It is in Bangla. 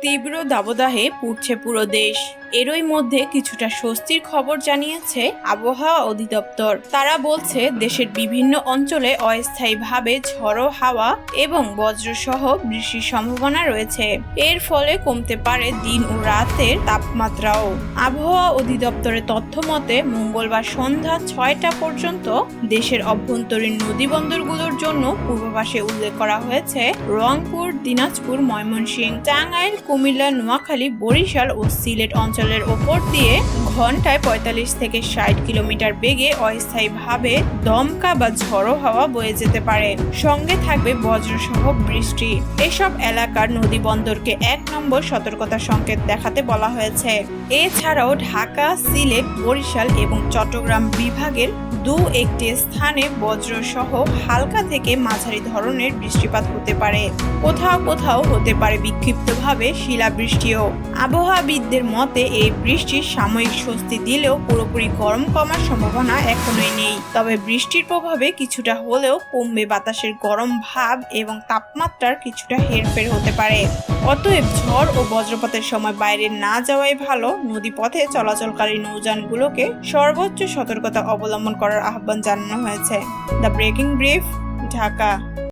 তীব্র দাবদাহে পুড়ছে পুরো দেশ। এরই মধ্যে কিছুটা স্বস্তির খবর জানিয়েছে আবহাওয়া অধিদপ্তর। তারা বলছে দেশের বিভিন্ন অঞ্চলে অস্থায়ীভাবে ঝড়ো হাওয়া এবং বজ্রসহ বৃষ্টির সম্ভাবনা রয়েছে। এর ফলে কমতে পারে দিন ও রাতের তাপমাত্রাও। আবহাওয়া অধিদপ্তরের তথ্য মতে মঙ্গলবার সন্ধ্যা 6টা পর্যন্ত দেশের অভ্যন্তরীণ নদীবন্দরগুলোর জন্য পূর্বাভাসে উল্লেখ করা হয়েছে রংপুর, দিনাজপুর, ময়মনসিংহ, টাঙ্গাইল, কুমিল্লা, নোয়াখালী, বরিশাল ও সিলেট অঞ্চলের ওপর দিয়ে ঘন্টায় 45 থেকে 60 কিলোমিটার বেগে অস্থায়ীভাবে দমকা বা ঝড়ো হাওয়া বয়ে যেতে পারে। সঙ্গে থাকবে বজ্রসহ বৃষ্টি। এসব এলাকার নদীবন্দরকে 1 নম্বর সতর্কতা সংকেত দেখাতে বলা হয়েছে। এছাড়াও ঢাকা, সিলেট, বরিশাল এবং চট্টগ্রাম বিভাগের একটি স্থানে বজ্রসহ হালকা থেকে মাঝারি ধরনের বৃষ্টিপাত হতে পারে। কোথাও কোথাও হতে পারে বিক্ষিপ্তভাবে শিলাবৃষ্টিও। আবহাওয়াবিদদের মতে এই বৃষ্টি সাময়িক স্বস্তি দিলেও পুরোপুরি গরম কমার সম্ভাবনা এখনোই নেই। তবে বৃষ্টির প্রভাবে কিছুটা হলেও কমবে বাতাসের গরম ভাব এবং তাপমাত্রার কিছুটা হেরফের হতে পারে। অতএব ঝড় ও বজ্রপাতের সময় বাইরে না যাওয়াই ভালো। নদীপথে চলাচলকারী নৌযানগুলোকে সর্বোচ্চ সতর্কতা অবলম্বন করার আহ্বান জানানো হয়েছে। The breaking brief, Dhaka.